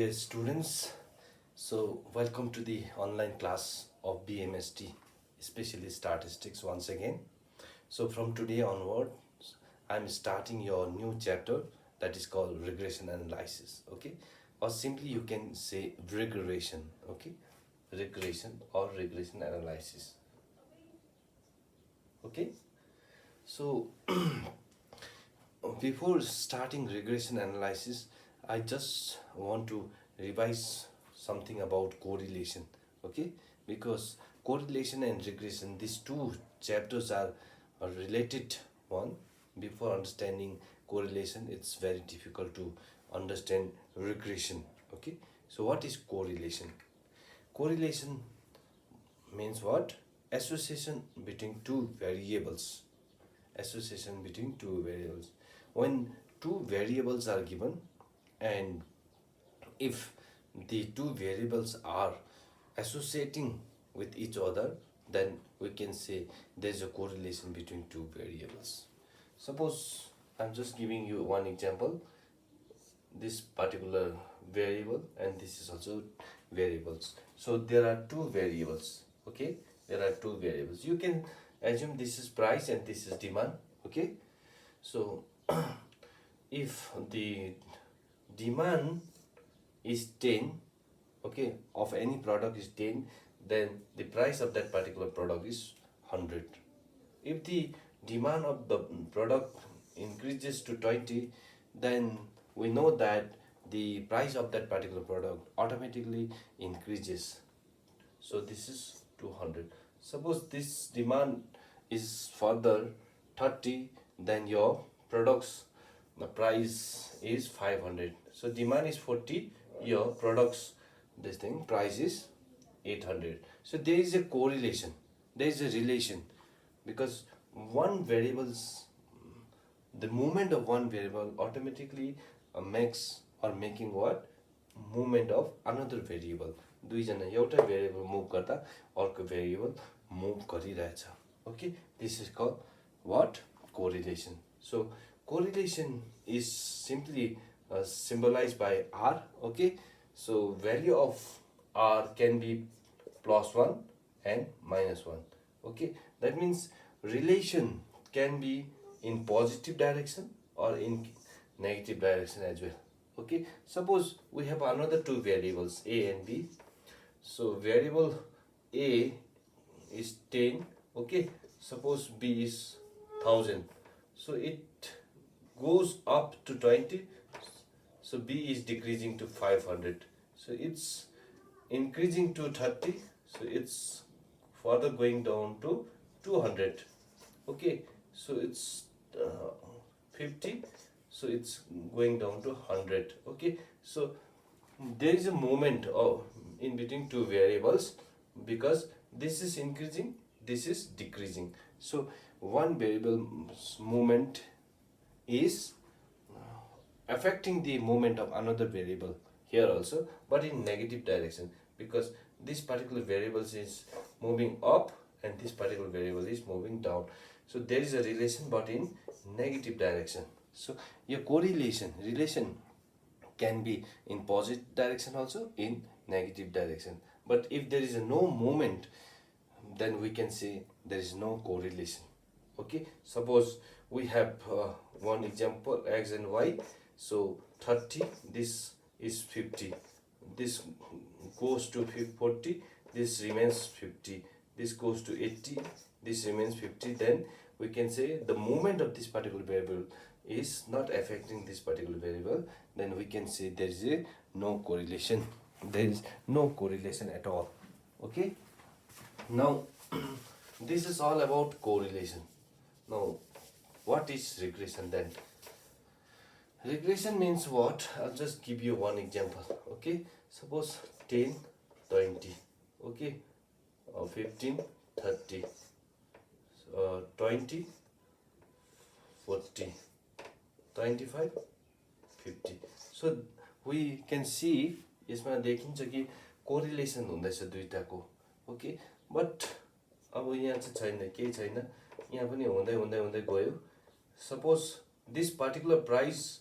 Dear students, so welcome to the online class of BMST, especially statistics once again. So from today onward, I'm starting your new chapter that is called regression analysis, okay? Or simply you can say regression, okay? Regression or regression analysis, okay? So before starting regression analysis, I just want to revise something about correlation, okay? Because correlation and regression, these two chapters are a related one. Before understanding correlation, it's very difficult to understand regression, okay? So what is correlation? Correlation means what? Association between two variables. Association between two variables. When two variables are given, and if the two variables are associating with each other, then we can say there's a correlation between two variables. Suppose I'm just giving you one example, this particular variable and this is also variables. So there are two variables, okay? There are two variables. You can assume this is price and this is demand, okay? So if the demand is 10, okay, of any product is 10, then the price of that particular product is 100. If the demand of the product increases to 20, then we know that the price of that particular product automatically increases. So this is 200. Suppose this demand is further 30, then your products the price is 500. So demand is 40, your products this thing price is 800. So there is a correlation, there is a relation, because one variables, the movement of one variable automatically makes or making what? Movement of another variable. दुईजना एउटा variable move गर्दा अर्को variable move गरिरहेछ. Okay, this is called what? Correlation. So correlation is simply symbolized by R, okay? So value of R can be +1 and -1, okay? That means relation can be in positive direction or in negative direction as well, okay? Suppose we have another two variables A and B. So variable A is 10, okay? Suppose B is 1000. So it goes up to 20. So B is decreasing to 500. So it's increasing to 30. So it's further going down to 200. Okay, so it's 50. So it's going down to 100. Okay, so there is a movement of in between two variables, because this is increasing, this is decreasing. So one variable's movement is affecting the movement of another variable here also, but in negative direction, because this particular variable is moving up and this particular variable is moving down. So there is a relation but in negative direction. So your correlation relation can be in positive direction also, in negative direction. But if there is no movement, then we can say there is no correlation. Okay, suppose we have one example, x and y. So 30, this is 50, this goes to 40, this remains 50, this goes to 80, this remains 50. Then we can say the movement of this particular variable is not affecting this particular variable. Then we can say there is a no correlation, there is no correlation at all. Okay, now this is all about correlation. Now what is regression then? Regression means what? I'll just give you one example. Okay, suppose 10 20, okay, 15 30, 20 40, 25 50. So we can see यसमा देखिन्छ कि correlation हुँदैछ दुईटाको. Okay, but अब यहाँ चाहिँ छैन, केही छैन. यहाँ पनि हुँदै हुँदै हुँदै गयो. Suppose this particular price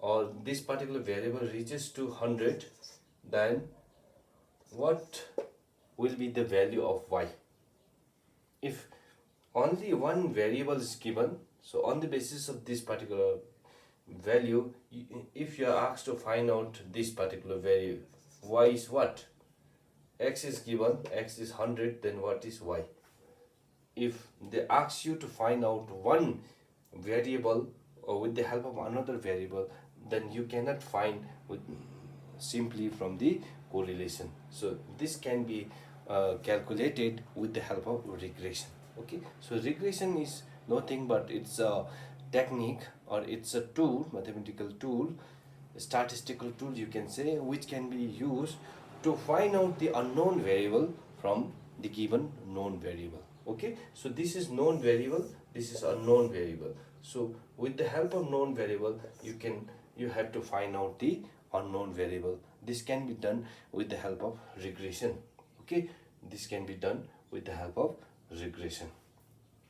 or this particular variable reaches to 100, then what will be the value of y? If only one variable is given, so on the basis of this particular value, if you are asked to find out this particular value, y is what? X is given, x is 100, then what is y? If they ask you to find out one variable or with the help of another variable, then you cannot find with simply from the correlation. So this can be calculated with the help of regression. Okay, so regression is nothing but it's a technique, or it's a tool, mathematical tool, a statistical tool you can say, which can be used to find out the unknown variable from the given known variable. Okay, so this is known variable, this is unknown variable. So with the help of known variable, you have to find out the unknown variable. This can be done with the help of regression. Okay, this can be done with the help of regression.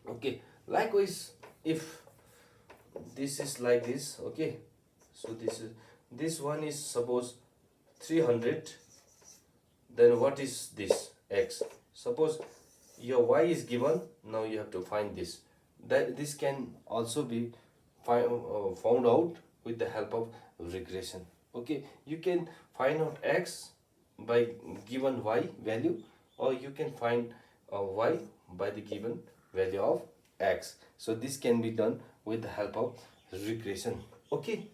Okay, likewise, if this is like this, okay, so this one is suppose 300, then what is this x? Suppose your y is given, now you have to find this. That this can also be found out with the help of regression. Okay, you can find out x by given y value, or you can find y by the given value of x. So this can be done with the help of regression. Okay,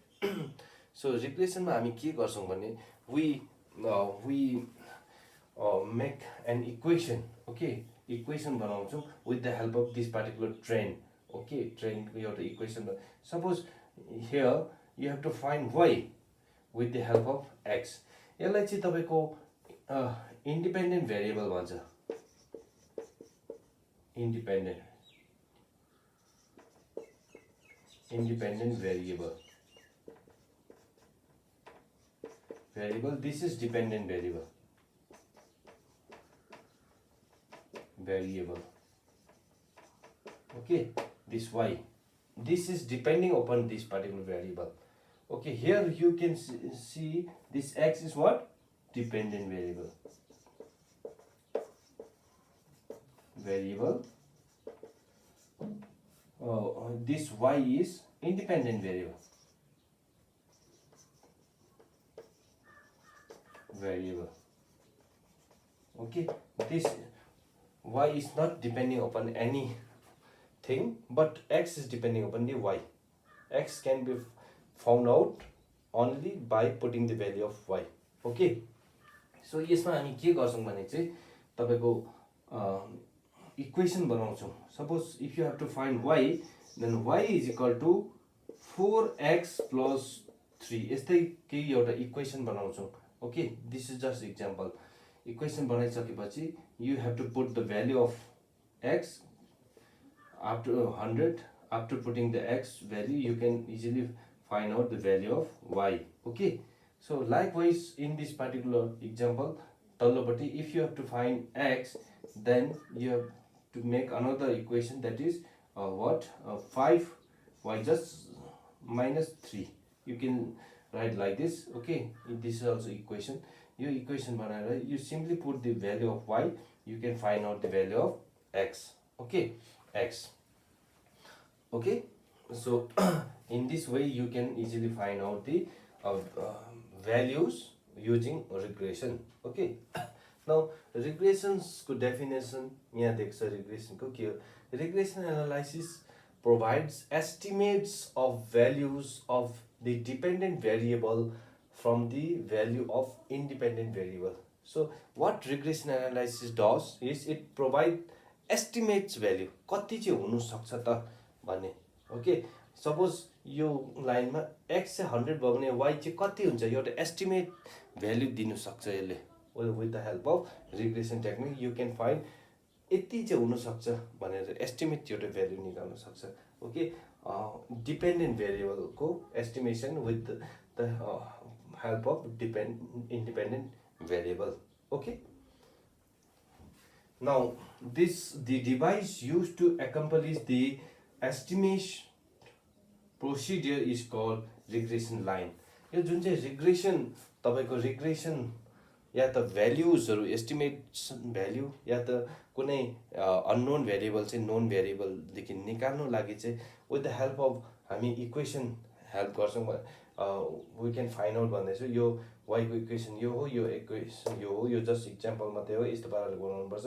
so regression मा हामी के गर्छौं भने we make an equation. Okay, equation बनाउँछौं with the help of this particular train. Okay, train को एउटा equation. Suppose here you have to find y with the help of x. यसलाई चाहिँ तपाईको independent variable भन्छ. Independent variable. This is dependent variable. Okay, this y, this is depending upon this particular variable. Okay, here you can see this x is what? Dependent variable. This y is independent variable. Okay, this y is not depending upon anything, but x is depending upon the y. X can be found out only by putting the value of y. Okay, so यसमा हामी के गर्छौं भने चाहिँ तपाईको equation बनाउँछौं. Suppose if you have to find y, then y is equal to 4x plus 3. यस्तै केही एउटा equation बनाउँछौं. Okay, this is just example. Equation बनाइसकेपछि you have to put the value of x after 100. After putting the x value, you can easily find out the value of y. Okay, so likewise in this particular example, tallopati, if you have to find x, then you have to make another equation, that is 5y just minus 3. You can write like this. Okay, this is also equation. Your equation बनाएर you simply put the value of y, you can find out the value of x. Okay, x. Okay, so in this way you can easily find out the values using regression. Okay, now regressions को definition यहाँ देख्छ. regression को के हो? Regression analysis provides estimates of values of the dependent variable from the value of independent variable. So what regression analysis does is it provide estimates value. कति चाहिँ हुनु सक्छ त भन्ने. Okay, suppose यो लाइनमा x चाहिँ 100 भयो भने y चाहिँ कति हुन्छ एउटा estimate value दिनु सक्छ यसले. With the help of regression technique you can find यति चाहिँ हुन सक्छ भनेर estimate एउटा value निकाल्न सक्छ. Okay, dependent variable को estimation with the help of independent variable. Okay, now the device used to accomplish the estimation procedure is called regression line. यो जुन चाहिँ regression तपाईँको रिग्रेसन या त भ्याल्युजहरू एस्टिमेसन भ्याल्यु या त कुनै अननोन भेरिएबल चाहिँ नोन भेरिएबलदेखि निकाल्नु लागि चाहिँ विथ द हेल्प अफ हामी इक्वेसन हेल्प गर्छौँ. वी क्यान फाइन्ड आउट भन्दैछु. यो वाइको इक्वेसन यो हो, यो इक्वेसन यो हो, यो जस्ट इक्जाम्पल मात्रै हो, यस्तो पाराले बनाउनुपर्छ.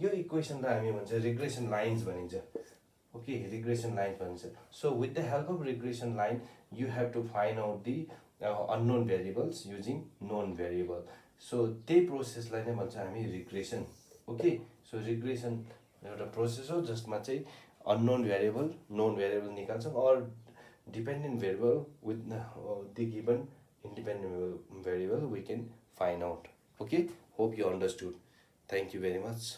यो इक्वेसनलाई हामी भन्छ रिग्रेसन लाइन्स भनिन्छ. Okay, regression line भनिन्छ. So with the help of regression line you have to find out the unknown variables using known variable. So त्यही प्रोसेसलाई नै भन्छ हामी रिग्रेसन. ओके, सो रिग्रेसन एउटा प्रोसेस हो जसमा चाहिँ अननोन भेरिएबल नोन भेरिएबल निकाल्छौँ और dependent variable with the given independent variable we can find out. Okay, hope you understood. Thank you very much.